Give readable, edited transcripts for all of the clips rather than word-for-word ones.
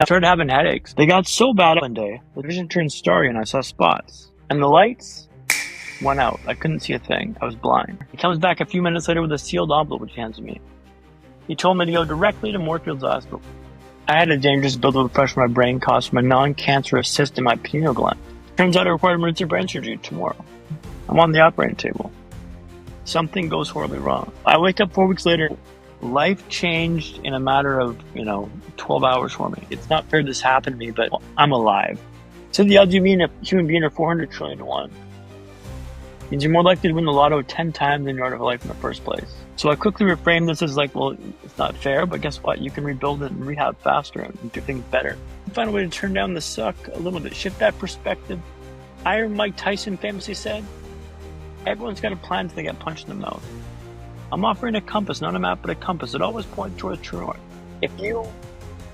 I started having headaches. They got so bad one day, the vision turned starry and I saw spots. And the lights went out. I couldn't see a thing. I was blind. He comes back a few minutes later with a sealed envelope which he hands me. He told me to go directly to Moorfields Hospital. I had a dangerous buildup of pressure in my brain caused from a non-cancerous cyst in my pineal gland. Turns out I require emergency brain surgery tomorrow. I'm on the operating table. Something goes horribly wrong. I wake up 4 weeks later. Life changed in a matter of, 12 hours for me. It's not fair this happened to me, but I'm alive. So the odds of being a human being are 400 trillion to 1. Means you're more likely to win the lotto 10 times than you are to have a life in the first place. So I quickly reframed this as like, well, it's not fair, but guess what? You can rebuild it and rehab faster and do things better. Find a way to turn down the suck a little bit, shift that perspective. Iron Mike Tyson famously said, everyone's got a plan until they get punched in the mouth. I'm offering a compass, not a map, but a compass. It always points towards true north. If you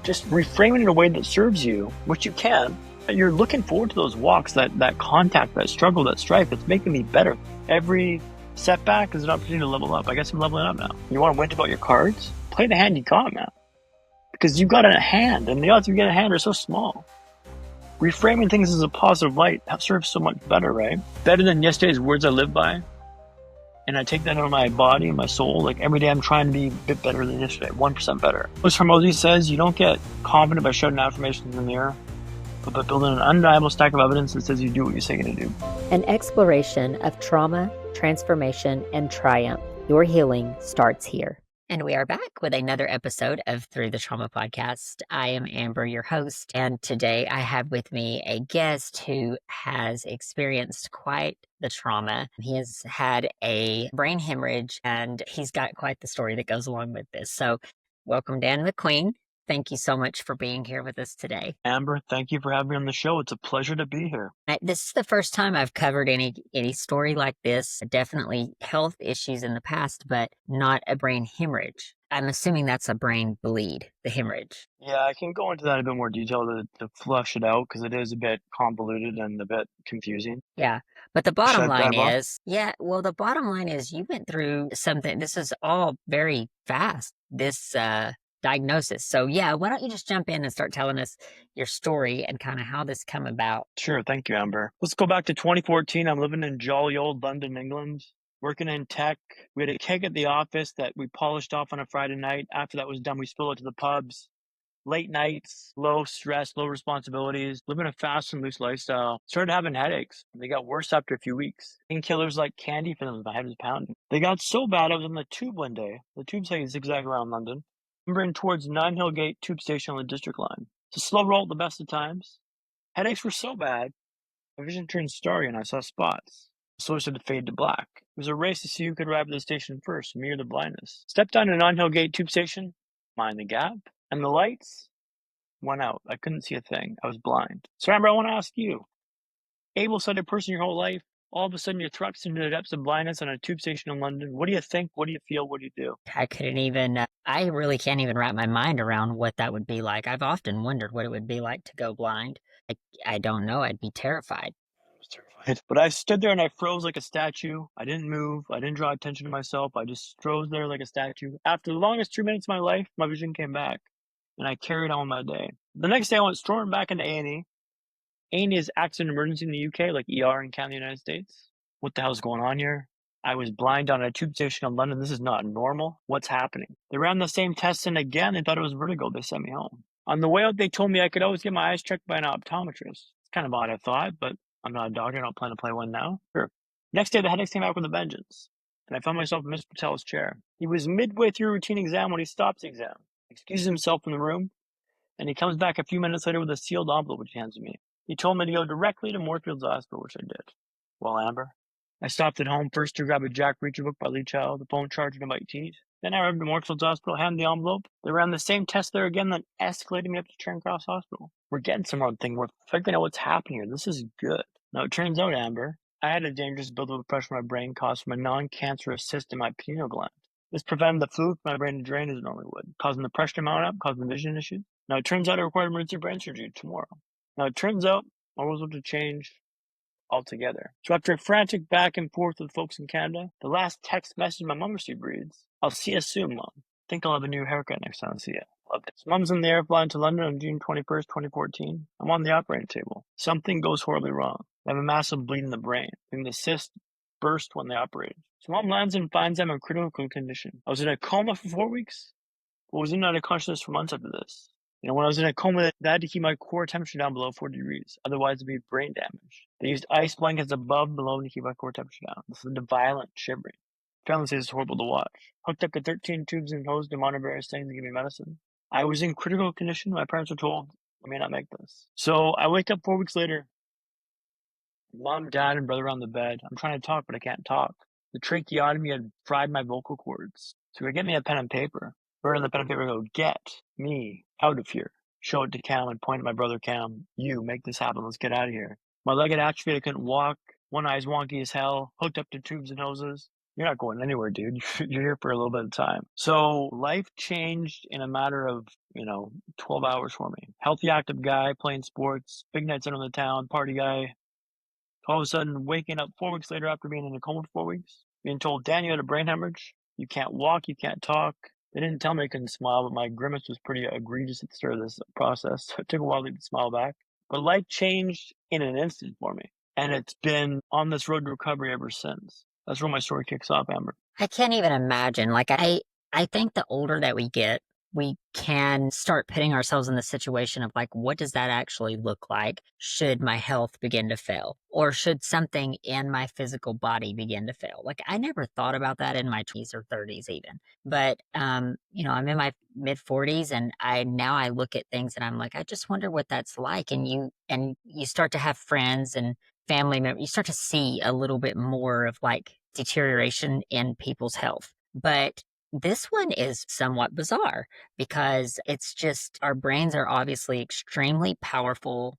just reframe it in a way that serves you, which you can, you're looking forward to those walks, that contact, that struggle, that strife. It's making me better. Every setback is an opportunity to level up. I guess I'm leveling up now. You want to win about your cards? Play the hand you got, man. Because you got a hand, and the odds of you getting a hand are so small. Reframing things as a positive light serves so much better, right? Better than yesterday's words I live by. And I take that on my body and my soul. Like every day I'm trying to be a bit better than yesterday, 1% better. Coach Hormozy says you don't get confident by shouting affirmations in the mirror, but by building an undeniable stack of evidence that says you do what you say you're going to do. An exploration of trauma, transformation, and triumph. Your healing starts here. And we are back with another episode of Through the Trauma Podcast. I am Amber, your host, and today I have with me a guest who has experienced quite the trauma. He has had a brain hemorrhage, and he's got quite the story that goes along with this. So welcome, Dan MacQueen. Thank you so much for being here with us today. Amber, thank you for having me on the show. It's a pleasure to be here. This is the first time I've covered any story like this. Definitely health issues in the past, but not a brain hemorrhage. I'm assuming that's a brain bleed, the hemorrhage. Yeah, I can go into that in a bit more detail to flush it out because it is a bit convoluted and a bit confusing. Yeah, but the Should bottom I line dive off? is, the bottom line is you went through something. This is all very fast, this diagnosis. So yeah, why don't you just jump in and start telling us your story and kind of how this come about? Sure, thank you, Amber. Let's go back to 2014. I'm living in jolly old London, England, working in tech. We had a keg at the office that we polished off on a Friday night. After that was done, we spilled it to the pubs. Late nights, low stress, low responsibilities, living a fast and loose lifestyle. Started having headaches. They got worse after a few weeks. Painkillers like candy for them. My head was pounding. They got so bad I was on the tube one day. The tube's like zigzag around London. I'm towards Nine Hill Gate tube station on the district line. It's a slow roll at the best of times. Headaches were so bad, my vision turned starry and I saw spots. So I started to fade to black. It was a race to see who could arrive at the station first, me or the blindness. Stepped on to Nine Hill Gate tube station, mind the gap, and the lights went out. I couldn't see a thing. I was blind. So Amber, I want to ask you, able-sighted person your whole life, all of a sudden you're thrust into the depths of blindness on a tube station in London. What do you think? What do you feel? What do you do? I couldn't even, I really can't even wrap my mind around what that would be like. I've often wondered what it would be like to go blind. I don't know. I'd be terrified. I was terrified. But I stood there and I froze like a statue. I didn't move. I didn't draw attention to myself. I just froze there like a statue. After the longest 2 minutes of my life, my vision came back. And I carried on my day. The next day I went storming back into A&E. A&E is accident emergency in the UK, like ER in Canada, United States. What the hell's going on here? I was blind on a tube station in London. This is not normal. What's happening? They ran the same test and again, they thought it was vertigo. They sent me home. On the way out, they told me I could always get my eyes checked by an optometrist. It's kind of odd, I thought, but I'm not a doctor. I don't plan to play one now. Sure. Next day, the headaches came back with a vengeance. And I found myself in Mr. Patel's chair. He was midway through a routine exam when he stopped the exam, excuses himself from the room, and he comes back a few minutes later with a sealed envelope which he hands me. He told me to go directly to Moorfields Hospital, which I did. Well, Amber, I stopped at home first to grab a Jack Reacher book by Lee Child, the phone charger, and a bite to eat. Then I arrived at Moorfields Hospital, handed the envelope. They ran the same test there again, then escalated me up to Charing Cross Hospital. We're getting somewhere on thing. We're figuring out what's happening here. This is good. Now, it turns out, Amber, I had a dangerous buildup of pressure in my brain caused from a non-cancerous cyst in my pineal gland. This prevented the fluid from my brain to drain as it normally would, causing the pressure to mount up, causing vision issues. Now, it turns out I require emergency brain surgery tomorrow. Now, it turns out I was able to change altogether. So after a frantic back and forth with folks in Canada, the last text message my mom received reads, "I'll see you soon, Mom." Think I'll have a new haircut next time I see you. Loved it. So Mom's in the air flying to London on June 21st, 2014. I'm on the operating table. Something goes horribly wrong. I have a massive bleed in the brain, and the cyst burst when they operated. So Mom lands and finds I'm in critical condition. I was in a coma for 4 weeks, but was in and out of consciousness for months after this. When I was in a coma, they had to keep my core temperature down below 40 degrees. Otherwise, it'd be brain damage. They used ice blankets above and below to keep my core temperature down. This is the violent shivering. Family says it's horrible to watch. Hooked up to 13 tubes and hosed to monitor various things to give me medicine. I was in critical condition. My parents were told I may not make this. So I wake up 4 weeks later. Mom, dad, and brother are on the bed. I'm trying to talk, but I can't talk. The tracheotomy had fried my vocal cords. So they get me a pen and paper. Burn the pen and paper and go, get me out of here. Show it to Cam and point at my brother Cam. You, make this happen. Let's get out of here. My leg had atrophied. I couldn't walk. One eye's wonky as hell. Hooked up to tubes and hoses. You're not going anywhere, dude. You're here for a little bit of time. So life changed in a matter of, 12 hours for me. Healthy, active guy, playing sports, big nights out on the town, party guy. All of a sudden, waking up 4 weeks later after being in a coma for 4 weeks, being told, Dan, you had a brain hemorrhage. You can't walk. You can't talk. They didn't tell me I couldn't smile, but my grimace was pretty egregious at the start of this process. So it took a while to smile back. But life changed in an instant for me. And it's been on this road to recovery ever since. That's where my story kicks off, Amber. I can't even imagine. I think the older that we get, we can start putting ourselves in the situation of what does that actually look like? Should my health begin to fail? Or should something in my physical body begin to fail? I never thought about that in my 20s or 30s even. But, I'm in my mid 40s and I look at things and I'm like, I just wonder what that's like. And you start to have friends and family members, you start to see a little bit more of deterioration in people's health. But this one is somewhat bizarre because it's just our brains are obviously extremely powerful,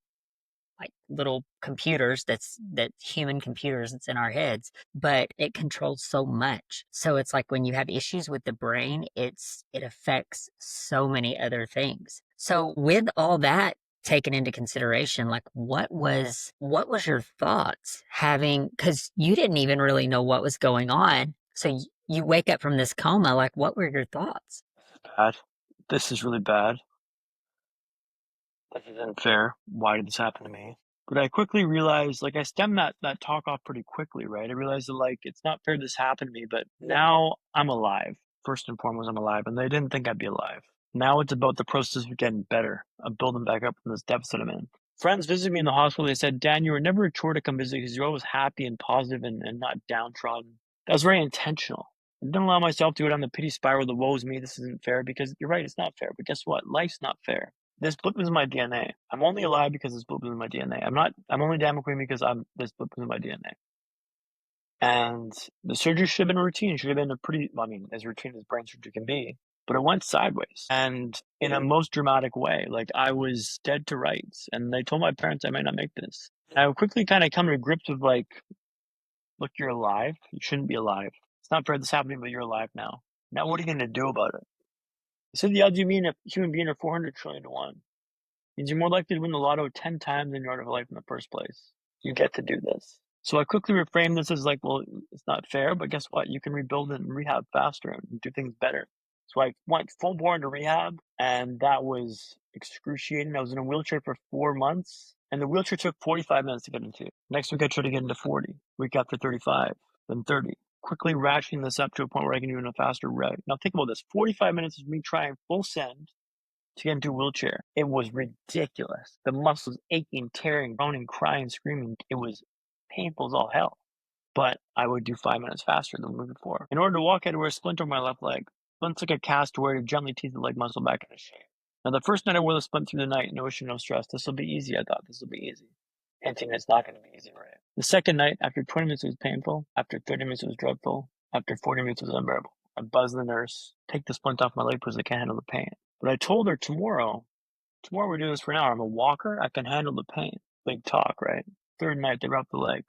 little computers that human computers that's in our heads, but it controls so much. So it's when you have issues with the brain, it affects so many other things. So with all that taken into consideration, what was your thoughts because you didn't even really know what was going on. So you wake up from this coma, what were your thoughts? Bad. This is really bad. This isn't fair. Why did this happen to me? But I quickly realized, I stemmed that talk off pretty quickly, right? I realized that, it's not fair this happened to me, but now I'm alive. First and foremost, I'm alive, and they didn't think I'd be alive. Now it's about the process of getting better, of building back up from this deficit I'm in. Friends visited me in the hospital. They said, Dan, you were never a chore to come visit because you're always happy and positive and not downtrodden. That was very intentional. I didn't allow myself to go down the pity spiral, the woe's me, this isn't fair, because you're right, it's not fair. But guess what? Life's not fair. This blip is in my DNA. I'm only alive because this blip is in my DNA. I'm only Dan MacQueen because this blip is in my DNA. And the surgery should have been routine. It should have been as routine as brain surgery can be. But it went sideways. And in a most dramatic way. I was dead to rights. And they told my parents I might not make this. And I would quickly kind of come to grips with look, you're alive. You shouldn't be alive. It's not fair this happening, but you're alive now. Now what are you going to do about it? They said the odds of you being a human being are 400 trillion to 1. Means you're more likely to win the lotto 10 times in your art of life in the first place. You get to do this. So I quickly reframed this as well, it's not fair, but guess what? You can rebuild it and rehab faster and do things better. So I went full bore into rehab, and that was excruciating. I was in a wheelchair for 4 months, and the wheelchair took 45 minutes to get into. Next week I tried to get into 40. Week after 35, then 30. Quickly ratcheting this up to a point where I can do it in a faster rate. Now think about this. 45 minutes of me trying full send to get into a wheelchair. It was ridiculous. The muscles aching, tearing, groaning, crying, screaming. It was painful as all hell. But I would do 5 minutes faster than before. In order to walk, I had to wear a splint on my left leg. Splint's like a cast to wear to gently tease the leg muscle back into shape. Now, the first night I wore the splint through the night, no issue, no stress. This will be easy, I thought. This will be easy. Hinting it's not going to be easy, right? The second night, after 20 minutes, it was painful. After 30 minutes, it was dreadful. After 40 minutes, it was unbearable. I buzzed the nurse, take the splint off my leg because I can't handle the pain. But I told her tomorrow we're doing this for an hour. I'm a walker. I can handle the pain. Big talk, right? Third night, they wrapped the leg,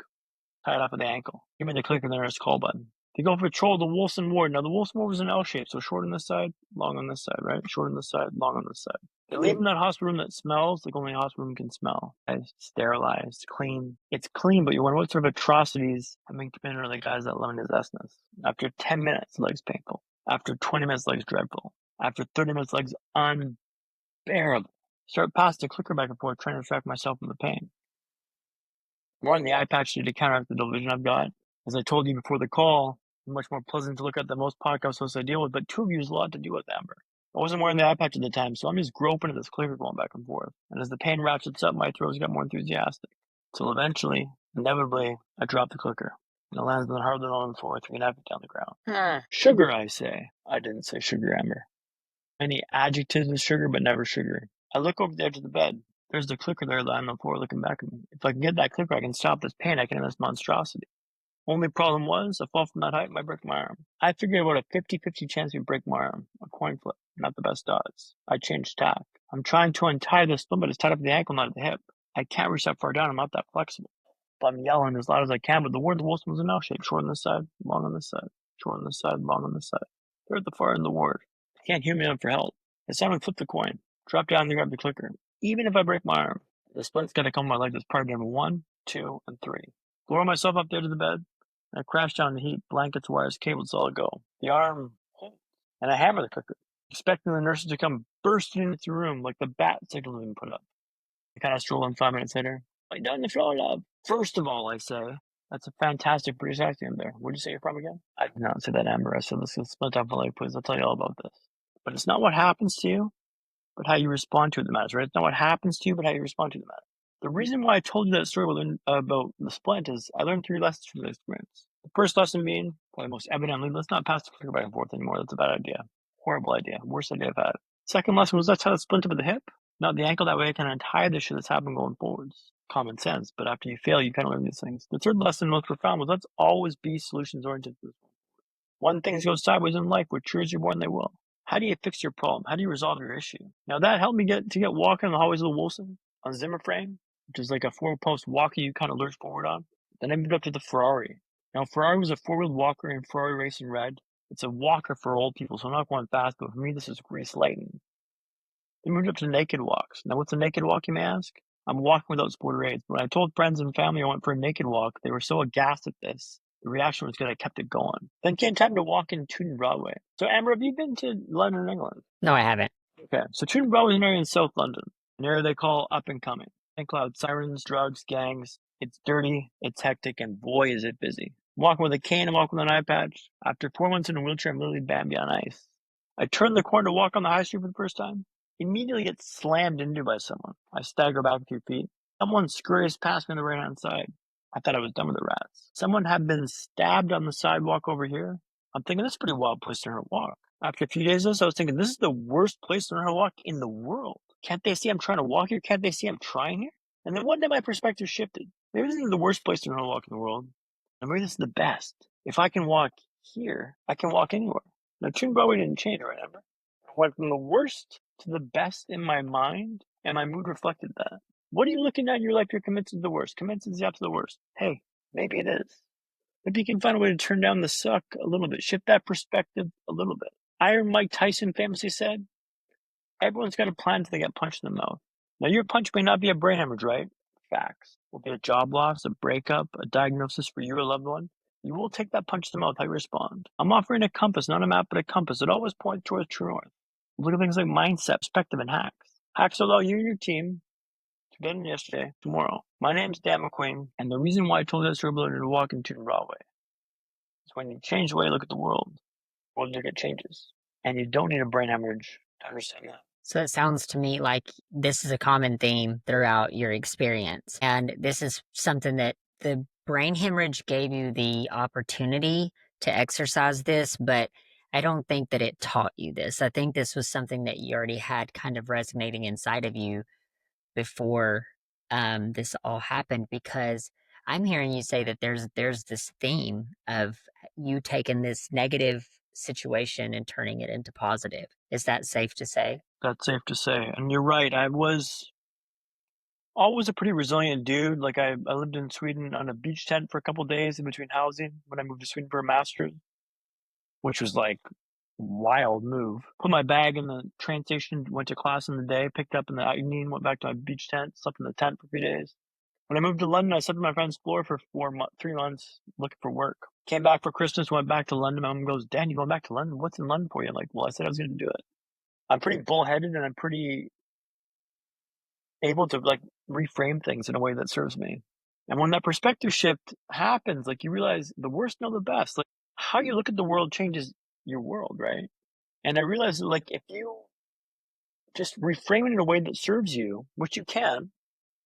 tied off at the ankle. Give me the click on the nurse call button. They go patrol the Wilson ward. Now, the Wilson ward was an L shape, so short on this side, long on this side, right? Short on this side, long on this side. They leave in that hospital room that smells like only a hospital room can smell. It's sterilized, clean. It's clean, but you wonder what sort of atrocities have been committed on the guys that love his essence. After 10 minutes, the leg's painful. After 20 minutes, the leg's dreadful. After 30 minutes, legs unbearable. Start passing the clicker back and forth, trying to distract myself from the pain. More on the eye patch to counteract the delusion I've got. As I told you before the call, I'm much more pleasant to look at than most podcast hosts I deal with, but 2 of you is a lot to deal with, Amber. I wasn't wearing the eye patch at the time, so I'm just groping at this clicker going back and forth. And as the pain ratchets up, my throws got more enthusiastic. Till eventually, inevitably, I drop the clicker. And it lands on the hard linoleum floor 3.5 feet down the ground. Sugar, I say. I didn't say sugar, Amber. Many adjectives with sugar, but never sugar. I look over the edge of the bed. There's the clicker there lying on the floor looking back at me. If I can get that clicker, I can stop this pain. I can end this monstrosity. Only problem was, I fall from that height, I might break my arm. I figured about a 50-50 chance we break my arm. A coin flip. Not the best odds. I changed tack. I'm trying to untie this splint, but it's tied up at the ankle, not at the hip. I can't reach that far down. I'm not that flexible. But I'm yelling as loud as I can, but the word the Wilson was an L shape. Short on this side, long on this side. Short on this side, long on this side. They're at the far end of the ward. I can't hear me out for help. It's time to flip the coin. Drop down and grab the clicker. Even if I break my arm, the splint's got to come on my leg. That's part of number 1, 2, and 3. Lower myself up there to the bed. I crash down in the heat. Blankets, wires, cables, all go. The arm holds. And I hammer the clicker, expecting the nurses to come bursting into the room like the bat signal had been put up. I kind of stroll in 5 minutes later. Lay down the floor, love. First of all, I say, that's a fantastic British accent there. Where'd you say you're from again? I did not say that, Amber. I said, let's split up my leg, please. I'll tell you all about this. But it's not what happens to you, but how you respond to it that matters, right? It's not what happens to you, but how you respond to it that matters. The reason why I told you that story about the splint is I learned 3 lessons from the experience. The first lesson being, probably most evidently, let's not pass the clicker back and forth anymore. That's a bad idea. Horrible idea. Worst idea I've had. Second lesson was let's tie the splint up at the hip, not the ankle. That way I can untie the shit that's happening going forwards. Common sense, but after you fail, you kind of learn these things. The third lesson, most profound, was let's always be solutions oriented. When things go sideways in life, which sure as you're born they will. How do you fix your problem? How do you resolve your issue? Now that helped me get walking in the hallways of the Wilson on Zimmer frame, which is like a 4-post walker you kind of lurch forward on. Then I moved up to the Ferrari. Now Ferrari was a 4-wheeled walker in Ferrari Racing Red. It's a walker for old people, so I'm not going fast, but for me this is grease lightning. Then moved up to naked walks. Now what's a naked walk, you may ask? I'm walking without sporter aids. When I told friends and family I went for a naked walk, they were so aghast at this. The reaction was good, I kept it going. Then came time to walk in Tooting Broadway. So Amber, have you been to London, England? No, I haven't. Okay, so Tooting Broadway is an area in South London, an area they call up and coming. Think loud sirens, drugs, gangs. It's dirty, it's hectic, and boy is it busy. I'm walking with a cane, I'm walking with an eye patch. After 4 months in a wheelchair, I'm literally Bambi on ice. I turn the corner to walk on the high street for the first time. Immediately get slammed into by someone. I stagger back a few feet. Someone scurries past me on the right-hand side. I thought I was done with the rats. Someone had been stabbed on the sidewalk over here. I'm thinking, this is a pretty wild place to learn to walk. After a few days of this, I was thinking, this is the worst place to learn how to walk in the world. Can't they see I'm trying to walk here? Can't they see I'm trying here? And then one day my perspective shifted. Maybe this isn't the worst place to learn how to walk in the world. And maybe this is the best. If I can walk here, I can walk anywhere. Now, Tune Broadway didn't change, remember? I went from the worst to the best in my mind, and my mood reflected that. What are you looking at in your life you're convinced is the worst? Convinced is the opposite of the worst. Hey, maybe it is. Maybe you can find a way to turn down the suck a little bit, shift that perspective a little bit. Iron Mike Tyson famously said, everyone's got a plan until they get punched in the mouth. Now, your punch may not be a brain hemorrhage, right? Facts. Will be a job loss, a breakup, a diagnosis for you or a loved one. You will take that punch in the mouth, how you respond. I'm offering a compass, not a map, but a compass. It always points towards true north. Look at things like mindset, perspective, and hacks. Hacks allow you and your team to better than yesterday, tomorrow. My name's Dan MacQueen, and the reason why I told you that story about to walk into the raw way is when you change the way you look at the world it changes. And you don't need a brain hemorrhage to understand that. So it sounds to me like this is a common theme throughout your experience. And this is something that the brain hemorrhage gave you the opportunity to exercise this, but I don't think that it taught you this. I think this was something that you already had kind of resonating inside of you before this all happened, because I'm hearing you say that there's this theme of you taking this negative situation and turning it into positive. Is that safe to say? That's safe to say. And you're right. I was always a pretty resilient dude. Like I lived in Sweden on a beach tent for a couple days in between housing when I moved to Sweden for a master's, which was like wild move. Put my bag in the train station, went to class in the day, picked up in the evening, went back to my beach tent, slept in the tent for a few days. When I moved to London, I slept in my friend's floor for 3 months looking for work. Came back for Christmas, went back to London. My mom goes, Dan, you going back to London? What's in London for you? I'm like, well, I said I was going to do it. I'm pretty bullheaded and I'm pretty able to like reframe things in a way that serves me. And when that perspective shift happens, like you realize the worst know the best. Like how you look at the world changes your world, right? And I realized that, like if you just reframe it in a way that serves you, which you can,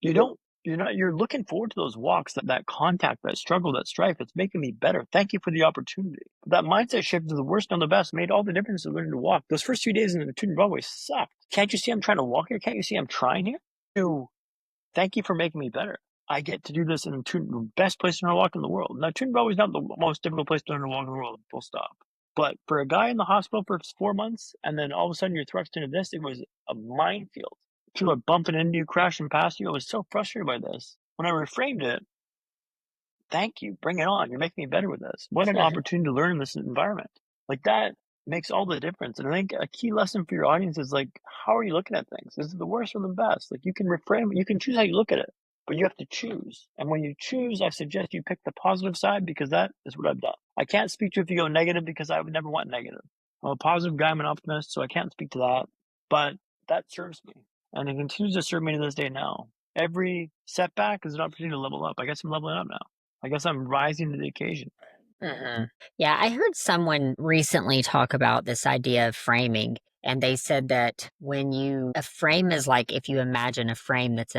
you don't you're looking forward to those walks, that contact, that struggle, that strife. It's making me better. Thank you for the opportunity. That mindset shift to the worst and the best made all the difference in learning to walk. Those first 3 days in the Tooting Broadway sucked. Can't you see I'm trying to walk here? Can't you see I'm trying here? To thank you for making me better. I get to do this in the best place to learn to walk in the world. Now, Tooting Broadway is not the most difficult place to learn to walk in the world, full stop. But for a guy in the hospital for 4 months, and then all of a sudden you're thrust into this, it was a minefield. People are bumping into you, crashing past you. I was so frustrated by this. When I reframed it, thank you, bring it on. You're making me better with this. What an opportunity to learn in this environment. Like that makes all the difference. And I think a key lesson for your audience is like, how are you looking at things? Is it the worst or the best? Like you can reframe it, you can choose how you look at it, but you have to choose. And when you choose, I suggest you pick the positive side because that is what I've done. I can't speak to if you go negative because I would never want negative. I'm a positive guy, I'm an optimist, so I can't speak to that. But that serves me. And it continues to serve me to this day now. Every setback is an opportunity to level up. I guess I'm leveling up now. I guess I'm rising to the occasion. Mhm. Yeah, I heard someone recently talk about this idea of framing, and they said that a frame is like if you imagine a frame that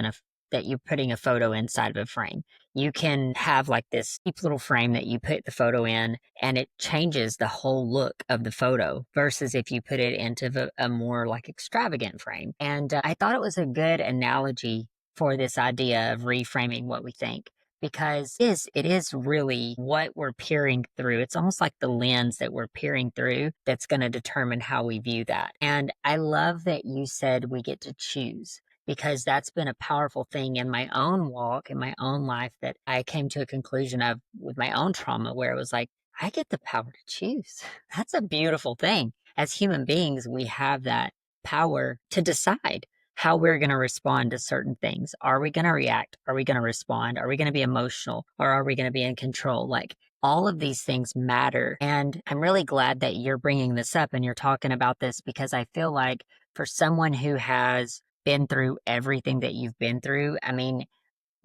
you're putting a photo inside of a frame. You can have like this cheap little frame that you put the photo in, and it changes the whole look of the photo versus if you put it into a more like extravagant frame. And I thought it was a good analogy for this idea of reframing what we think because it is really what we're peering through. It's almost like the lens that we're peering through that's going to determine how we view that. And I love that you said we get to choose because that's been a powerful thing in my own walk, in my own life that I came to a conclusion of with my own trauma where it was like, I get the power to choose. That's a beautiful thing. As human beings, we have that power to decide how we're going to respond to certain things. Are we going to react? Are we going to respond? Are we going to be emotional or are we going to be in control? Like all of these things matter. And I'm really glad that you're bringing this up and you're talking about this because I feel like for someone who has been through everything that you've been through, I mean,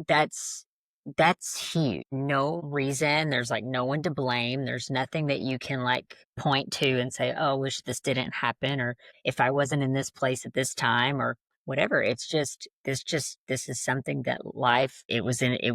that's that's huge. No reason. There's like no one to blame. There's nothing that you can like point to and say, "Oh, wish this didn't happen," or "If I wasn't in this place at this time," or whatever. It's this is something that it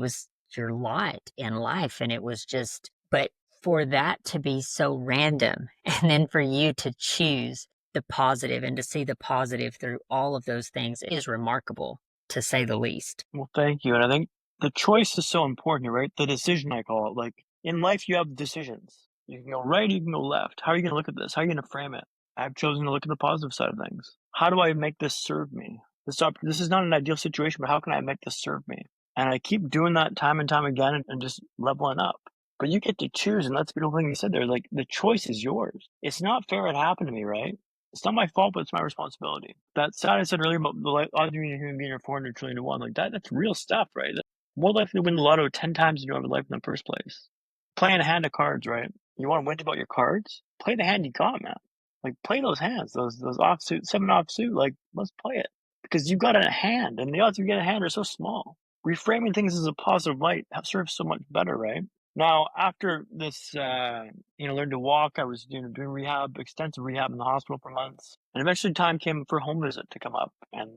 was your lot in life, and it was just. But for that to be so random, and then for you to choose the positive and to see the positive through all of those things is remarkable, to say the least. Well, thank you. And I think the choice is so important, right? The decision, I call it. Like in life, you have decisions. You can go right, you can go left. How are you going to look at this? How are you going to frame it? I've chosen to look at the positive side of things. How do I make this serve me? This is not an ideal situation, but how can I make this serve me? And I keep doing that time and time again and just leveling up. But you get to choose, and that's the beautiful thing you said there. Like the choice is yours. It's not fair it happened to me, right? It's not my fault, but it's my responsibility. That stat I said earlier about the odds of being a human being are 400 trillion to 1, like that's real stuff, right? More likely to win the lotto 10 times in your life in the first place. Playing a hand of cards, right? You want to win about your cards? Play the hand you got, man. Like play those hands, those offsuit, 7 offsuit. Like let's play it because you got a hand, and the odds you get a hand are so small. Reframing things as a positive light serves so much better, right? Now, after this, learned to walk, I was doing rehab, extensive rehab in the hospital for months. And eventually time came for a home visit to come up. And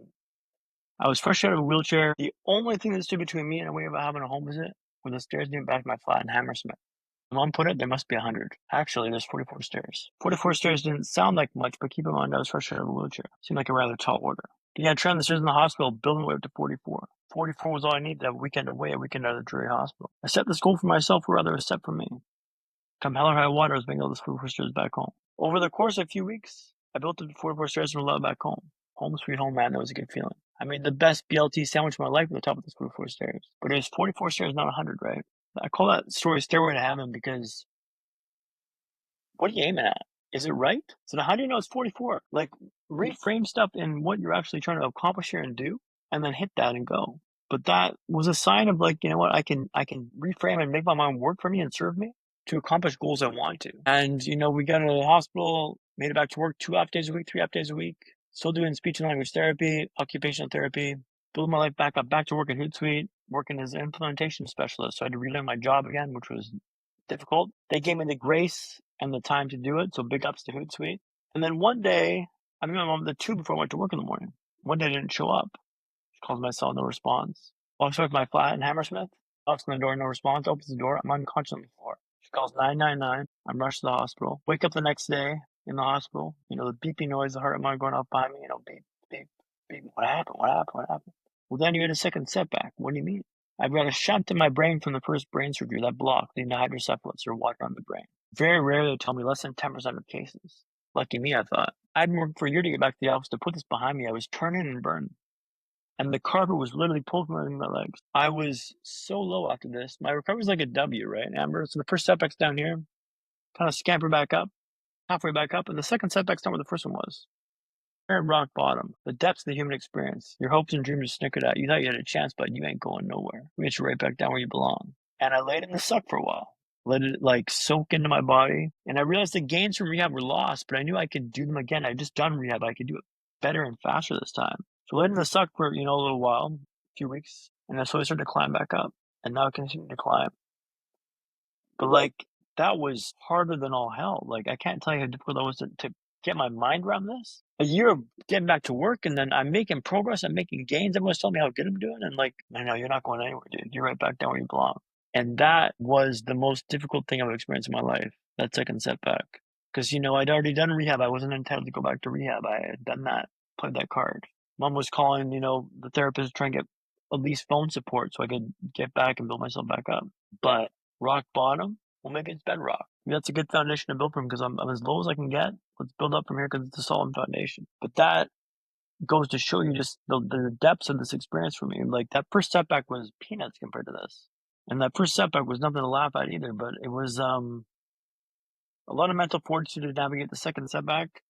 I was fresh out of a wheelchair. The only thing that stood between me and a way of having a home visit were the stairs getting back to my flat in Hammersmith. Mom put it, there must be 100. Actually, there's 44 stairs. 44 stairs didn't sound like much, but keep in mind I was fresh out of a wheelchair. Seemed like a rather tall order. Yeah, trying the stairs in the hospital, building my way up to 44. 44 was all I needed to have a weekend away, a weekend out of the Drury Hospital. I set this goal for myself, or rather, it was set for me. Come hell or high water, I was making all those 44 stairs back home. Over the course of a few weeks, I built up to 44 stairs and allowed back home. Home sweet home, man, that was a good feeling. I made the best BLT sandwich of my life at the top of those 44 stairs. But it was 44 stairs, not 100, right? I call that story Stairway to Heaven because what are you aiming at? Is it right? So now how do you know it's 44? Like reframe stuff in what you're actually trying to accomplish here and do, and then hit that and go. But that was a sign of like, you know what, I can reframe and make my mind work for me and serve me to accomplish goals I want to. And we got into the hospital, made it back to work 2 half days a week, 3 half days a week. Still doing speech and language therapy, occupational therapy, building my life back up, back to work at Hootsuite, working as an implementation specialist. So I had to relearn my job again, which was difficult. They gave me the grace and the time to do it. So big ups to Hootsuite. And then one day, I met my mom at the tube before I went to work in the morning. One day I didn't show up. She calls my cell, no response. Walks over to my flat in Hammersmith, knocks on the door, no response, opens the door. I'm unconscious on the floor. She calls 999. I'm rushed to the hospital. Wake up the next day in the hospital. The beeping noise, the heart monitor going off behind me. Beep, beep, beep. What happened? What happened? What happened? Well, then you had a second setback. What do you mean? I've got a shunt in my brain from the first brain surgery that blocked, leading to hydrocephalus or water on the brain. Very rarely they tell me, less than 10% of cases. Lucky me, I thought. I'd been working for a year to get back to the office to put this behind me. I was turning and burned. And the carpet was literally pulled from my legs. I was so low after this. My recovery was like a W, right, Amber? So the first setback's down here, kind of scamper back up, halfway back up, and the second setback's not where the first one was. We're at rock bottom, the depths of the human experience. Your hopes and dreams are snickered at. You thought you had a chance, but you ain't going nowhere. We get you right back down where you belong. And I laid in the suck for a while. Let it soak into my body. And I realized the gains from rehab were lost, but I knew I could do them again. I'd just done rehab. I could do it better and faster this time. So I laid in the suck for, a little while, a few weeks. And that's so I started to climb back up. And now I continue to climb. But that was harder than all hell. I can't tell you how difficult that was to get my mind around this. A year of getting back to work, and then I'm making progress, I'm making gains. Everyone's telling me how good I'm doing, and I know you're not going anywhere, dude. You're right back down where you belong. And that was the most difficult thing I've experienced in my life, that second setback. Because, I'd already done rehab. I wasn't entitled to go back to rehab. I had done that, played that card. Mom was calling, the therapist to try and get at least phone support so I could get back and build myself back up. But rock bottom, well, maybe it's bedrock. Maybe that's a good foundation to build from because I'm as low as I can get. Let's build up from here because it's a solid foundation. But that goes to show you just the depths of this experience for me. That first setback was peanuts compared to this. And that first setback was nothing to laugh at either, but it was a lot of mental fortitude to navigate the second setback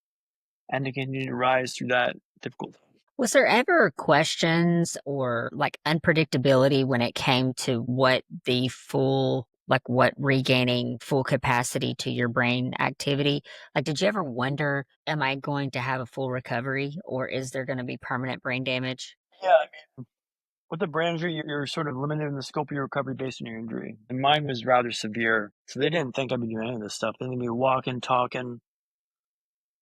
and to continue to rise through that difficult time. Was there ever questions or unpredictability when it came to what regaining full capacity to your brain activity? Did you ever wonder, am I going to have a full recovery or is there going to be permanent brain damage? Yeah, I mean, with the brain injury, you're sort of limited in the scope of your recovery based on your injury. And mine was rather severe. So they didn't think I'd be doing any of this stuff. They didn't be walking, talking,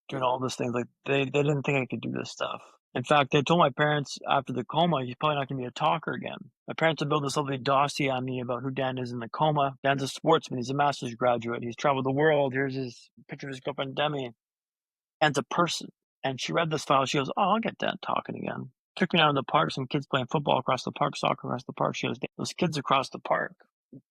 doing all these things. They didn't think I could do this stuff. In fact, they told my parents after the coma, he's probably not going to be a talker again. My parents had built this lovely dossier on me about who Dan is in the coma. Dan's a sportsman. He's a master's graduate. He's traveled the world. Here's his picture of his girlfriend, Demi. Dan's a person. And she read this file. She goes, oh, I'll get Dan talking again. Took me out in the park. Some kids playing football across the park, soccer across the park. She goes, those kids across the park,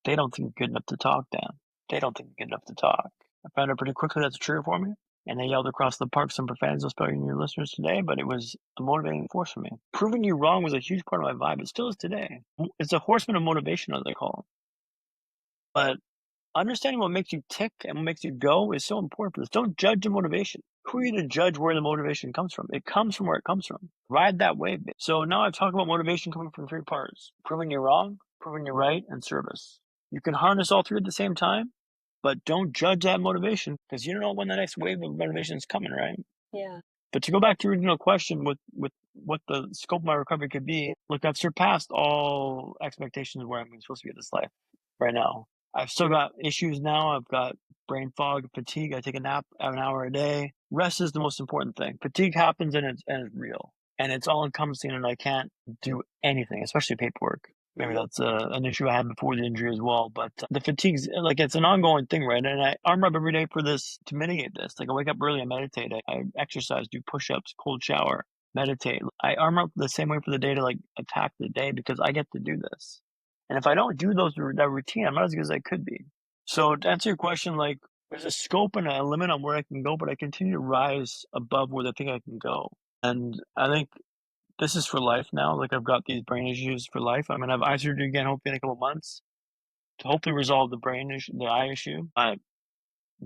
they don't think you're good enough to talk, Dan. They don't think you're good enough to talk. I found out pretty quickly that's true for me. And they yelled across the park some profanities. I'll spell you your listeners today, but it was a motivating force for me. Proving you wrong was a huge part of my vibe. It still is today. It's a horseman of motivation, as they call it. But understanding what makes you tick and what makes you go is so important for this. Don't judge the motivation. Who are you to judge where the motivation comes from? It comes from where it comes from. Ride that wave. So now I've talked about motivation coming from three parts: proving you're wrong, proving you're right, and service. You can harness all three at the same time, but don't judge that motivation because you don't know when the next wave of motivation is coming, right? Yeah. But to go back to your original question with what the scope of my recovery could be, look, I've surpassed all expectations of where I'm supposed to be in this life right now. I've still got issues now. I've got brain fog, fatigue. I take a nap an hour a day. Rest is the most important thing. Fatigue happens and it's real. And it's all encompassing and I can't do anything, especially paperwork. Maybe that's an issue I had before the injury as well. But the fatigue's it's an ongoing thing, right? And I arm up every day for this to mitigate this. I wake up early and meditate. I exercise, do push-ups, cold shower, meditate. I arm up the same way for the day to attack the day because I get to do this. And if I don't do that routine, I'm not as good as I could be. So to answer your question, there's a scope and a limit on where I can go, but I continue to rise above where I think I can go. And I think this is for life now. I've got these brain issues for life. I'm going to have eye surgery again, hopefully in a couple months to hopefully resolve the brain issue, the eye issue. But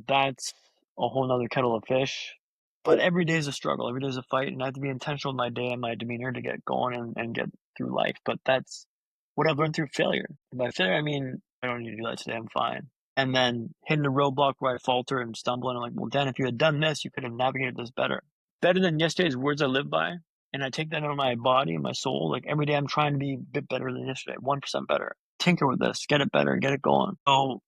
that's a whole nother kettle of fish. But every day is a struggle. Every day is a fight. And I have to be intentional in my day and my demeanor to get going and get through life. But that's what I've learned through failure. And by failure, I mean, I don't need to do that today. I'm fine. And then hitting a roadblock where I falter and stumble. And I'm like, well, Dan, if you had done this, you could have navigated this better. Better than yesterday's words I live by. And I take that into my body and my soul. Like every day I'm trying to be a bit better than yesterday, 1% better. Tinker with this, get it better, get it going. So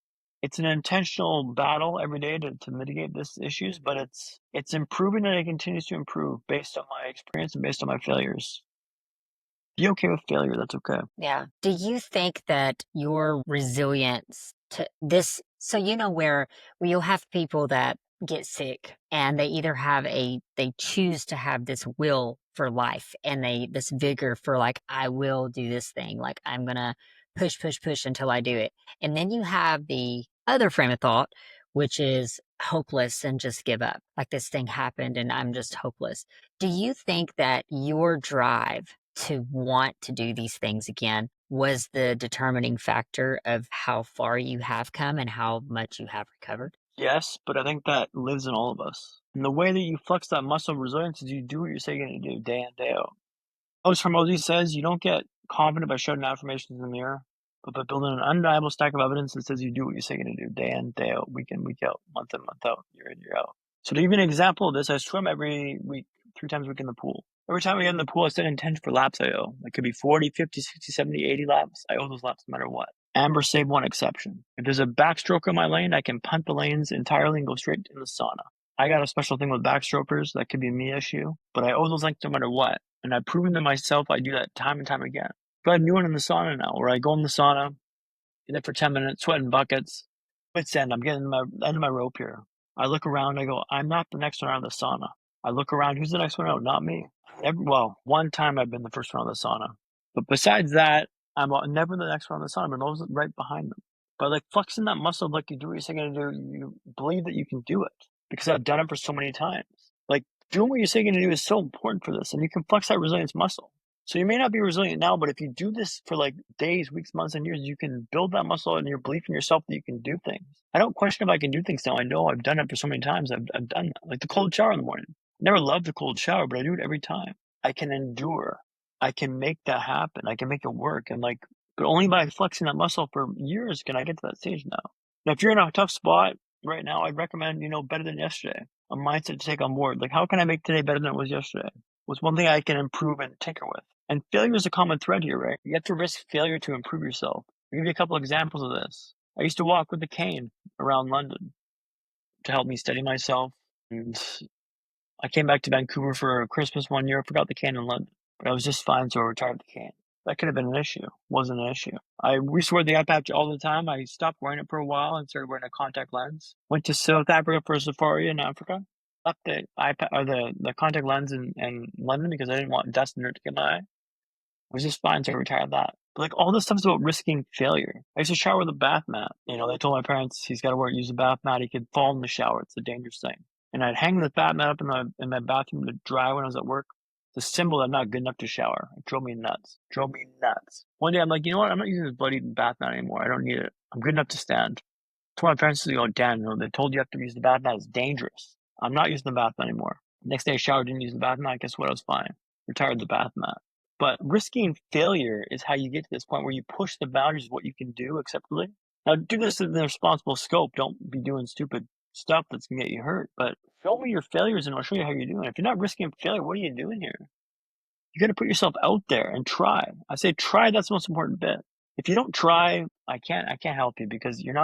it's an intentional battle every day to mitigate these issues, but it's improving and it continues to improve based on my experience and based on my failures. Be okay with failure, that's okay. Yeah. Do you think that your resilience to this, so where you'll have people that get sick and they either they choose to have this will for life and this vigor for like, I will do this thing, like I'm gonna push, push, push until I do it. And then you have the other frame of thought, which is hopeless and just give up. Like this thing happened and I'm just hopeless. Do you think that your drive to want to do these things again was the determining factor of how far you have come and how much you have recovered? Yes, but I think that lives in all of us. And the way that you flex that muscle of resilience is you do what you say you're going to do day in, day out. Coach Hormozy says you don't get confident by shouting affirmations in the mirror, but by building an undeniable stack of evidence that says you do what you say you're going to do day in, day out, week in, week out, month in, month out, year in, year out. So to give you an example of this, I swim every week, 3 times a week in the pool. Every time I get in the pool, I set intention for laps I owe. It could be 40, 50, 60, 70, 80 laps. I owe those laps no matter what. Amber saved one exception. If there's a backstroke in my lane, I can punt the lanes entirely and go straight in the sauna. I got a special thing with backstrokers. That could be a me issue, but I owe those lanes no matter what. And I've proven to myself I do that time and time again. But I have a new one in the sauna now, where I go in the sauna, get there for 10 minutes, sweating buckets. Wits end, I'm getting my end of my rope here. I look around, I go, I'm not the next one out of the sauna. I look around, who's the next one out? Not me. Well, one time I've been the first one out of the sauna. But besides that, I'm never the next one out of the sauna. I'm always right behind them. But like flexing that muscle, like you do what you're going to do, you believe that you can do it. Because I've done it for so many times. Like doing what you're saying you're going to do is so important for this. And you can flex that resilience muscle. So you may not be resilient now, but if you do this for like days, weeks, months, and years, you can build that muscle and your belief in yourself that you can do things. I don't question if I can do things now. I know I've done it for so many times. I've done that. Like the cold shower in the morning. Never loved the cold shower, but I do it every time. I can endure. I can make that happen. I can make it work. And like, but only by flexing that muscle for years can I get to that stage now. Now, if you're in a tough spot right now, I'd recommend, better than yesterday. A mindset to take on board. Like, how can I make today better than it was yesterday? What's one thing I can improve and tinker with? And failure is a common thread here, right? You have to risk failure to improve yourself. I'll give you a couple examples of this. I used to walk with a cane around London to help me steady myself. And I came back to Vancouver for Christmas one year, forgot the cane in London. But I was just fine, so I retired the cane. That could have been an issue. Wasn't an issue. I used to wear the eye patch all the time. I stopped wearing it for a while and started wearing a contact lens. Went to South Africa for a safari in Africa. Left the or the contact lens in London because I didn't want dust and dirt to get my eye. I was just fine, so I retired that. But like all this stuff is about risking failure. I used to shower with a bath mat. They told my parents he's got to use a bath mat. He could fall in the shower. It's a dangerous thing. And I'd hang the bath mat up in my bathroom to dry when I was at work. It's a symbol that I'm not good enough to shower. It drove me nuts. One day I'm like, you know what? I'm not using this bloody bath mat anymore. I don't need it. I'm good enough to stand. I told my parents to go, Dan, they told you have to use the bath mat. It's dangerous. I'm not using the bath mat anymore. Next day I showered, didn't use the bath mat. Guess what? I was fine. Retired the bath mat. But risking failure is how you get to this point where you push the boundaries of what you can do acceptably. Now, do this in the responsible scope. Don't be doing stupid stuff that's going to get you hurt. But show me your failures and I'll show you how you're doing. If you're not risking failure, what are you doing here? You got to put yourself out there and try. I say try. That's the most important bit. If you don't try, I can't help you because you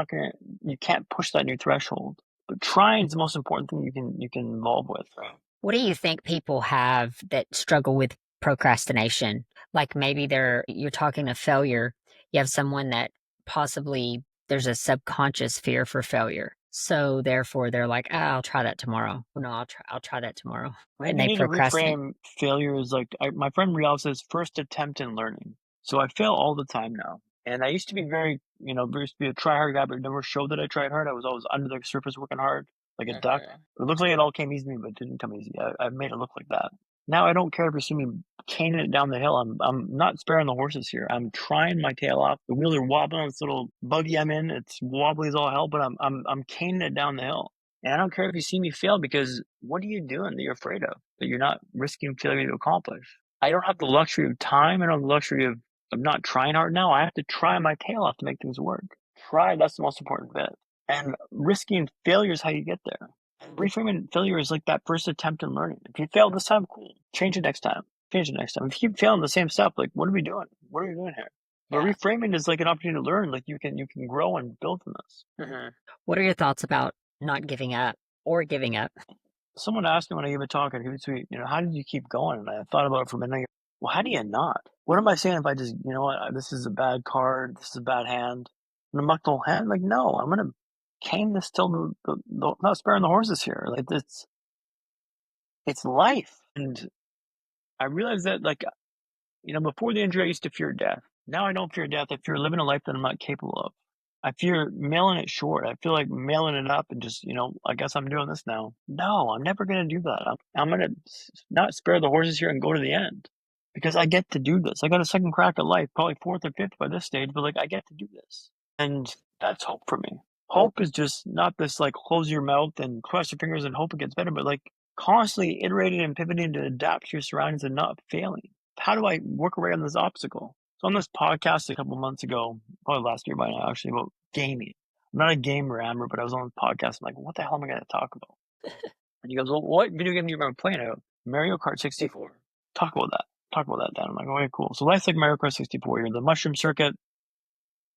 can't push that new threshold. But trying is the most important thing you can involve with. Right? What do you think people have that struggle with procrastination? Like maybe you're talking of failure. You have someone that possibly there's a subconscious fear for failure. So therefore they're like, I'll try that tomorrow. No, I'll try that tomorrow. Maybe And they you need to procrastinate. reframe failure as like, my friend Rial says, first attempt in learning. So I fail all the time now. And I used to be very, used to be a try-hard guy, but never showed that I tried hard. I was always under the surface working hard, like a duck. It looks like it all came easy to me, but it didn't come easy. I've made it look like that. Now I don't care if you see me caning it down the hill. I'm not sparing the horses here. I'm trying my tail off. The wheels are wobbling on this little buggy I'm in. It's wobbly as all hell, but I'm caning it down the hill. And I don't care if you see me fail because what are you doing that you're afraid of, that you're not risking failure to accomplish? I don't have the luxury of time. I don't have the luxury of not trying hard now. I have to try my tail off to make things work. Try, that's the most important bit. And risking failure is how you get there. Reframing failure is like that first attempt in learning. If you fail this time, cool. Change it next time. Change it next time. If you keep failing the same stuff, like what are we doing? What are we doing here? But reframing is like an opportunity to learn. Like you can grow and build from this. What are your thoughts about not giving up or giving up? Someone asked me when I gave a talk at Hootsuite, how did you keep going? And I thought about it for a minute. Well, how do you not? What am I saying if I just, this is a bad card, this is a bad hand, I'm gonna muck the whole hand? Like, no, I'm gonna cane this till not sparing the horses here. Like it's life. And I realized that, like, before the injury, I used to fear death. Now I don't fear death. I fear living a life that I'm not capable of. I fear mailing it short. I feel like mailing it up and just, I guess I'm doing this now. No, I'm never going to do that. I'm going to not spare the horses here and go to the end because I get to do this. I got a second crack at life, probably fourth or fifth by this stage, but like I get to do this. And that's hope for me. Hope is just not this like close your mouth and cross your fingers and hope it gets better, but like constantly iterating and pivoting to adapt to your surroundings and not failing. How do I work around this obstacle? So on this podcast a couple months ago, probably last year by now, actually, about gaming. I'm not a gamer, Amber, but I was on this podcast. I'm like, what the hell am I going to talk about? And he goes, well, what video game do you remember playing? I go, Mario Kart 64. Talk about that. Talk about that, Dan. I'm like, okay, cool. So life's like Mario Kart 64. You're in the mushroom circuit,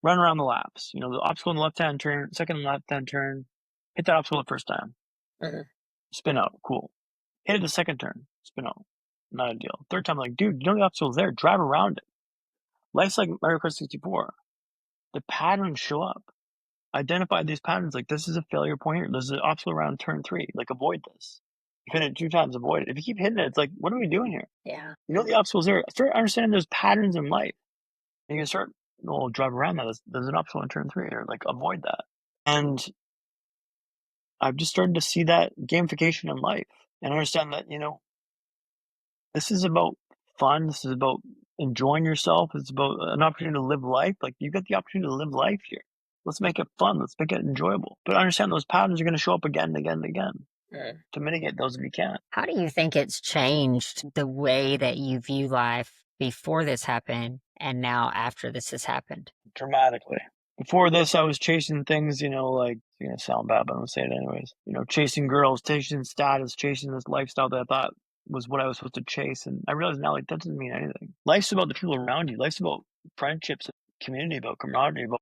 run around the laps. The obstacle in the left-hand turn, second left-hand turn, hit that obstacle the first time. Spin out. Cool. Hit it the second turn. Spin out. Not a deal. Third time, like, dude, the obstacle's there. Drive around it. Life's like Mario Kart 64. The patterns show up. Identify these patterns. Like, this is a failure point here. There's an obstacle around turn 3. Like, avoid this. You hit it 2 times, avoid it. If you keep hitting it, it's like, what are we doing here? Yeah. The obstacle's there. Start understanding there's patterns in life. And you can start, drive around that. There's an obstacle in turn 3. Or, like, avoid that. And I've just started to see that gamification in life. And understand that, this is about fun. This is about enjoying yourself. It's about an opportunity to live life. Like, you got the opportunity to live life here. Let's make it fun. Let's make it enjoyable. But understand those patterns are going to show up again and again and again. To mitigate those if you can. How do you think it's changed the way that you view life before this happened and now after this has happened? Dramatically. Before this, I was chasing things, like, it's going to sound bad, but I'm going to say it anyways. Chasing girls, chasing status, chasing this lifestyle that I thought was what I was supposed to chase. And I realized now, like, that doesn't mean anything. Life's about the people around you. Life's about friendships, community, about camaraderie, about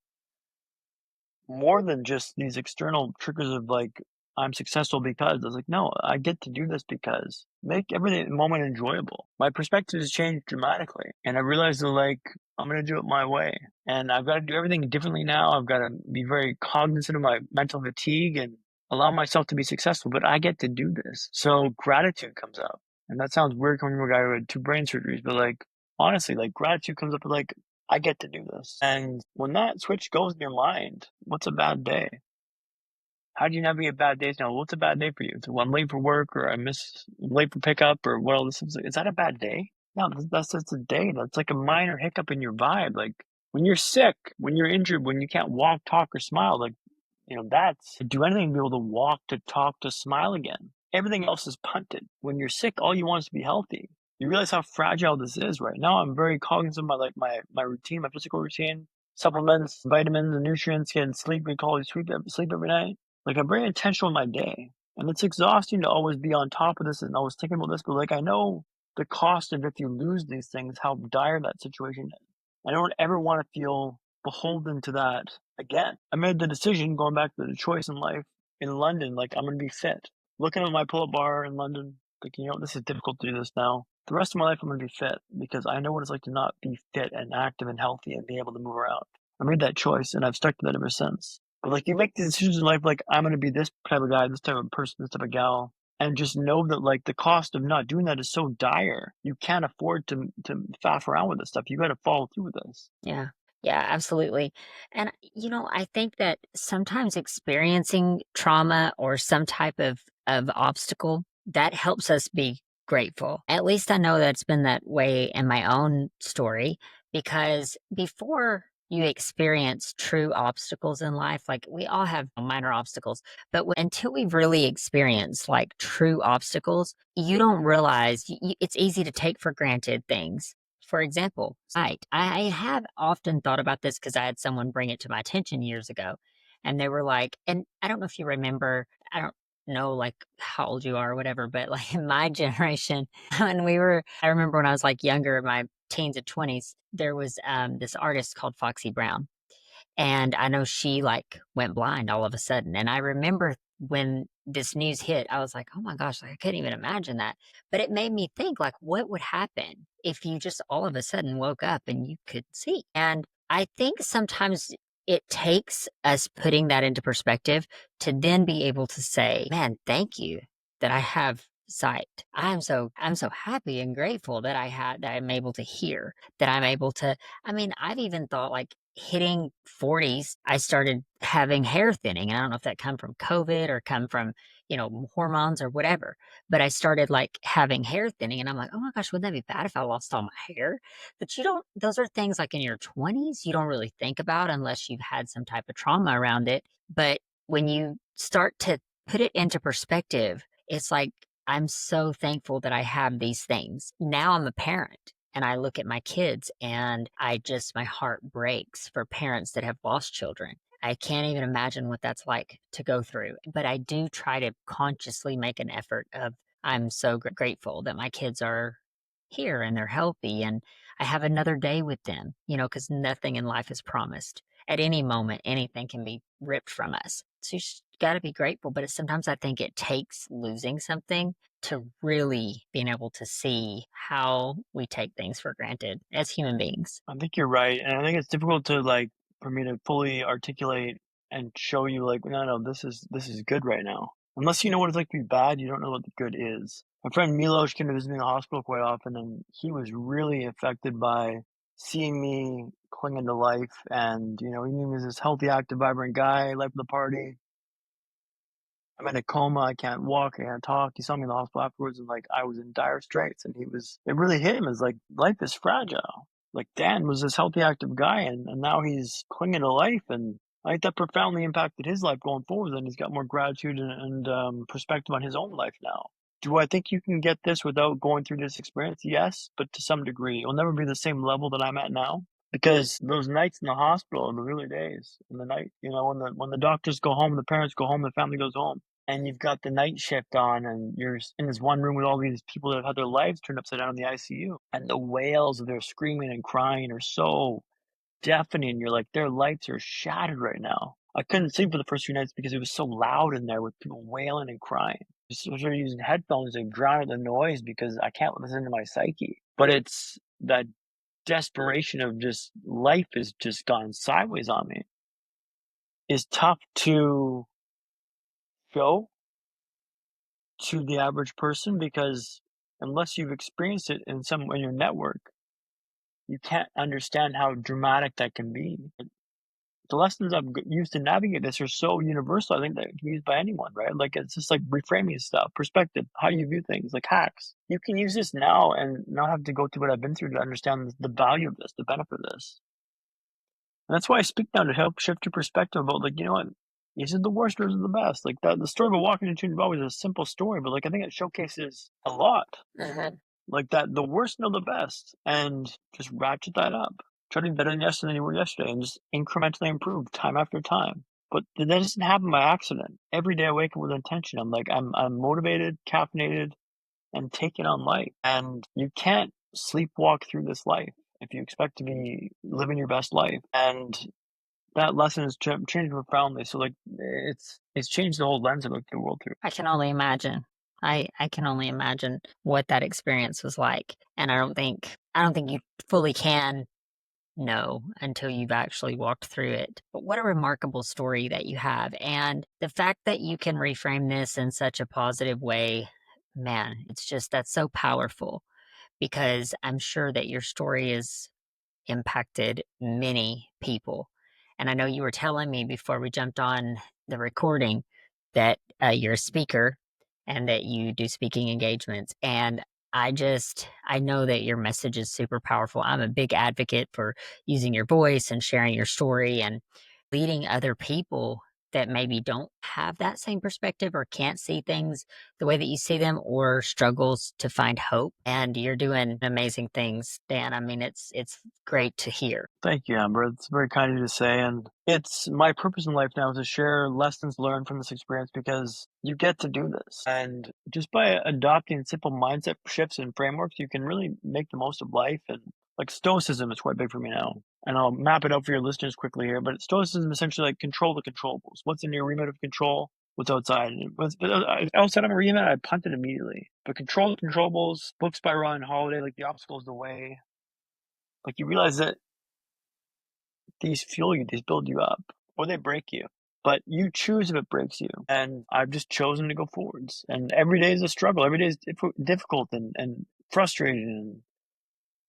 more than just these external triggers of like, I'm successful because. I was like, no, I get to do this because. Make every moment enjoyable. My perspective has changed dramatically. And I realized that, like, I'm going to do it my way. And I've got to do everything differently now. I've got to be very cognizant of my mental fatigue and allow myself to be successful. But I get to do this. So gratitude comes up. And that sounds weird coming from a guy who had 2 brain surgeries. But, like, honestly, like, gratitude comes up with, like, I get to do this. And when that switch goes in your mind, what's a bad day? How do you navigate bad days now? What's a bad day for you? So I'm late for work, or I'm late for pickup, or what else? Is that a bad day? No, that's just a day. That's like a minor hiccup in your vibe. Like when you're sick, when you're injured, when you can't walk, talk, or smile, like, that's do anything to be able to walk, to talk, to smile again. Everything else is punted. When you're sick, all you want is to be healthy. You realize how fragile this is right now. I'm very cognizant of my routine, my physical routine, supplements, vitamins, and nutrients, getting sleep. We call it sleep every night. Like, I'm very intentional in my day. And it's exhausting to always be on top of this and always thinking about this. But, like, I know the cost of if you lose these things, how dire that situation is. I don't ever want to feel beholden to that again. I made the decision, going back to the choice in life, in London, like, I'm going to be fit. Looking at my pull-up bar in London, thinking, this is difficult to do this now. The rest of my life, I'm going to be fit because I know what it's like to not be fit and active and healthy and be able to move around. I made that choice, and I've stuck to that ever since. But, like, you make the decisions in life, like, I'm going to be this type of guy, this type of person, this type of gal, and just know that, like, the cost of not doing that is so dire. You can't afford to faff around with this stuff. You got to follow through with this. Yeah. Yeah, absolutely. And, I think that sometimes experiencing trauma or some type of obstacle, that helps us be grateful. At least I know that's been that way in my own story, because before you experience true obstacles in life, like we all have minor obstacles, but until we've really experienced like true obstacles, you don't realize it's easy to take for granted things. For example, sight. I have often thought about this because I had someone bring it to my attention years ago. And they were like, and I don't know if you remember, know like how old you are or whatever, but like in my generation, I remember when I was like younger, in my teens and 20s, there was this artist called Foxy Brown. And I know she like went blind all of a sudden. And I remember when this news hit, I was like, oh my gosh, like, I couldn't even imagine that. But it made me think, like, what would happen if you just all of a sudden woke up and you could see? And I think sometimes it takes us putting that into perspective to then be able to say, man, thank you that I have sight. I'm so happy and grateful that that I'm able to hear, that I'm able to, I mean, I've even thought like hitting 40s, I started having hair thinning. And I don't know if that come from COVID or come from, hormones or whatever, but I started like having hair thinning and I'm like, oh my gosh, wouldn't that be bad if I lost all my hair? But those are things like in your 20s, you don't really think about unless you've had some type of trauma around it. But when you start to put it into perspective, it's like, I'm so thankful that I have these things. Now I'm a parent and I look at my kids and my heart breaks for parents that have lost children. I can't even imagine what that's like to go through. But I do try to consciously make an effort of, I'm so grateful that my kids are here and they're healthy and I have another day with them, because nothing in life is promised. At any moment, anything can be ripped from us. So you just got to be grateful. But sometimes I think it takes losing something to really being able to see how we take things for granted as human beings. I think you're right. And I think it's difficult to like, for me to fully articulate and show you like, no, this is good right now. Unless you know what it's like to be bad, you don't know what the good is. My friend Milos came to visit me in the hospital quite often, and he was really affected by seeing me clinging to life. And, he knew me as this healthy, active, vibrant guy, life of the party. I'm in a coma. I can't walk. I can't talk. He saw me in the hospital afterwards, and like I was in dire straits. And it really hit him as like life is fragile. Like Dan was this healthy, active guy, and now he's clinging to life, and I think that profoundly impacted his life going forward. And he's got more gratitude and perspective on his own life now. Do I think you can get this without going through this experience? Yes, but to some degree, it'll never be the same level that I'm at now. Because those nights in the hospital, in the early days, in the night, when the doctors go home, the parents go home, the family goes home, and you've got the night shift on, and you're in this one room with all these people that have had their lives turned upside down in the ICU, and the wails of their screaming and crying are so deafening. You're like, their lives are shattered right now. I couldn't sleep for the first few nights because it was so loud in there with people wailing and crying. Just started using headphones to drown out the noise because I can't listen to my psyche. But it's that desperation of just life has just gone sideways on me is tough to show to the average person because unless you've experienced it in your network, you can't understand how dramatic that can be. The lessons I've used to navigate this are so universal. I think that it can be used by anyone, right? Like it's just like reframing stuff, perspective, how you view things, like hacks. You can use this now and not have to go through what I've been through to understand the value of this, the benefit of this. And that's why I speak now to help shift your perspective about like, what, is it the worst or is it the best? Like the story of a walking into Bob is a simple story, but like I think it showcases a lot. Like that the worst know the best and just ratchet that up. Try to be better than yesterday than you were yesterday and just incrementally improve time after time. But that doesn't happen by accident. Every day I wake up with intention. I'm motivated, caffeinated, and taking on life. And you can't sleepwalk through this life if you expect to be living your best life. And that lesson has changed profoundly. So like it's changed the whole lens I look at the world through. I can only imagine. I can only imagine what that experience was like. And I don't think you fully can know until you've actually walked through it. But what a remarkable story that you have. And the fact that you can reframe this in such a positive way, man, that's so powerful because I'm sure that your story has impacted many people. And I know you were telling me before we jumped on the recording that you're a speaker and that you do speaking engagements. And I know that your message is super powerful. I'm a big advocate for using your voice and sharing your story and leading other people that maybe don't have that same perspective or can't see things the way that you see them or struggles to find hope. And you're doing amazing things, Dan. I mean, it's great to hear. Thank you, Amber. It's very kind of you to say. And it's my purpose in life now to share lessons learned from this experience because you get to do this. And just by adopting simple mindset shifts and frameworks, you can really make the most of life. And like stoicism is quite big for me now. And I'll map it out for your listeners quickly here. But stoicism is essentially like control the controllables. What's in your remit of control? What's outside? Outside of a remit, I punted immediately. But control the controllables, books by Ryan Holiday, like The Obstacle is the Way. Like you realize that these fuel you, these build you up, or they break you. But you choose if it breaks you. And I've just chosen to go forwards. And every day is a struggle. Every day is difficult and frustrating.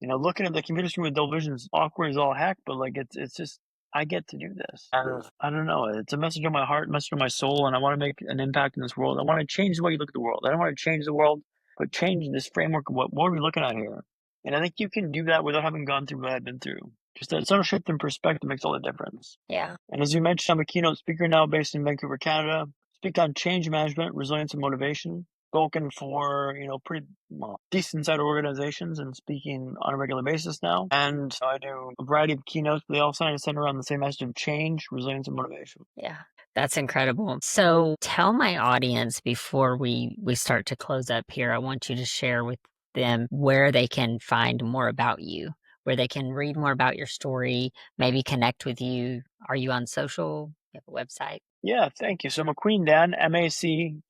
And, looking at the computer screen with dull vision is awkward as all heck, but like it's just, I get to do this. And I don't know. It's a message on my heart, message on my soul, and I want to make an impact in this world. I want to change the way you look at the world. I don't want to change the world, but change this framework of what are we looking at here? And I think you can do that without having gone through what I've been through. Just that subtle shift in perspective makes all the difference. Yeah. And as you mentioned, I'm a keynote speaker now based in Vancouver, Canada. Speak on change management, resilience, and motivation. Spoken for, pretty decent sized organizations and speaking on a regular basis now. And I do a variety of keynotes, but they all center around the same message of change, resilience, and motivation. Yeah. That's incredible. So tell my audience before we start to close up here, I want you to share with them where they can find more about you, where they can read more about your story, maybe connect with you. Are you on social? You have a website? Yeah, thank you. So MacQueen Dan, MacQueen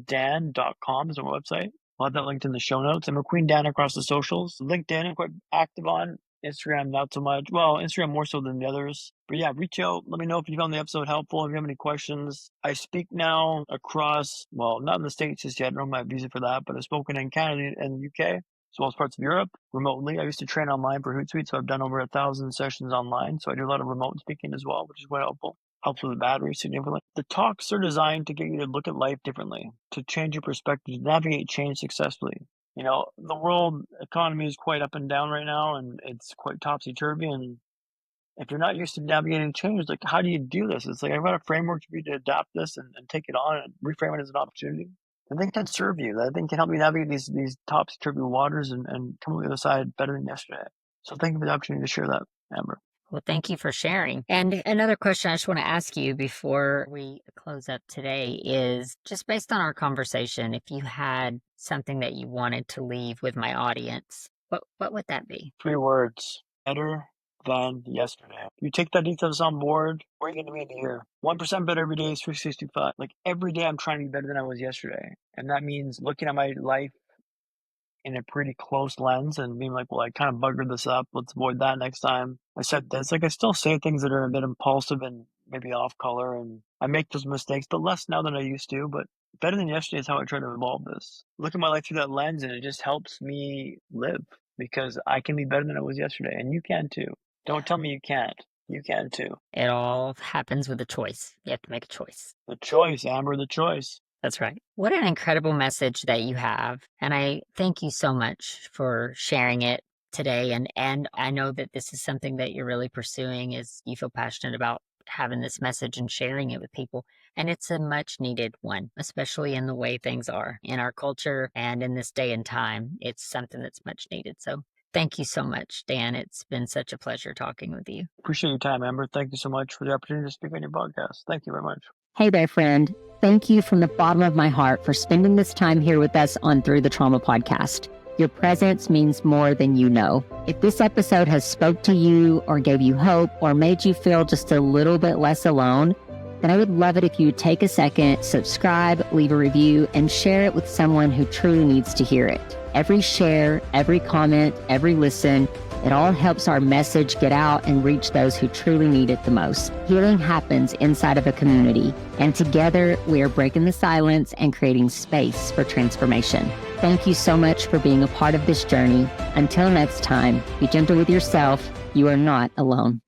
Dan.com is my website. I'll have that linked in the show notes. And MacQueen Dan across the socials. LinkedIn, I'm quite active on. Instagram, not so much. Well, Instagram more so than the others. But yeah, reach out. Let me know if you found the episode helpful. If you have any questions. I speak now across, not in the States just yet. I don't have my visa for that. But I've spoken in Canada and UK, as well as parts of Europe, remotely. I used to train online for Hootsuite, so I've done over 1,000 sessions online. So I do a lot of remote speaking as well, which is quite helpful. Helps with the battery significantly. The talks are designed to get you to look at life differently, to change your perspective, to navigate change successfully. The world economy is quite up and down right now, and it's quite topsy-turvy. And if you're not used to navigating change, like, how do you do this? It's like, I've got a framework for you to adapt this and take it on and reframe it as an opportunity. I think can serve you. I think can help you navigate these topsy-turvy waters and come on the other side better than yesterday. So thank you for the opportunity to share that, Amber. Well, thank you for sharing. And another question I just want to ask you before we close up today is just based on our conversation, if you had something that you wanted to leave with my audience, what would that be? 3 words. Better than yesterday. You take that details on board, where are you going to be in a year? 1% better every day is 365. Like every day I'm trying to be better than I was yesterday. And that means looking at my life in a pretty close lens and being like, well, I kind of buggered this up. Let's avoid that next time. I said this. Like I still say things that are a bit impulsive and maybe off color, and I make those mistakes, but less now than I used to. But better than yesterday is how I try to evolve this. Look at my life through that lens, and it just helps me live because I can be better than I was yesterday, and you can too. Don't tell me you can't. You can too. It all happens with a choice. You have to make a choice. The choice, Amber, the choice. That's right. What an incredible message that you have. And I thank you so much for sharing it today. And I know that this is something that you're really pursuing, is you feel passionate about having this message and sharing it with people. And it's a much needed one, especially in the way things are in our culture and in this day and time. It's something that's much needed. So thank you so much, Dan. It's been such a pleasure talking with you. Appreciate your time, Amber. Thank you so much for the opportunity to speak on your podcast. Thank you very much. Hey there, friend. Thank you from the bottom of my heart for spending this time here with us on Through the Trauma podcast. Your presence means more than you know. If this episode has spoke to you or gave you hope or made you feel just a little bit less alone, then I would love it if you would take a second, subscribe, leave a review, and share it with someone who truly needs to hear it. Every share, every comment, every listen, it all helps our message get out and reach those who truly need it the most. Healing happens inside of a community, and together we are breaking the silence and creating space for transformation. Thank you so much for being a part of this journey. Until next time, be gentle with yourself. You are not alone.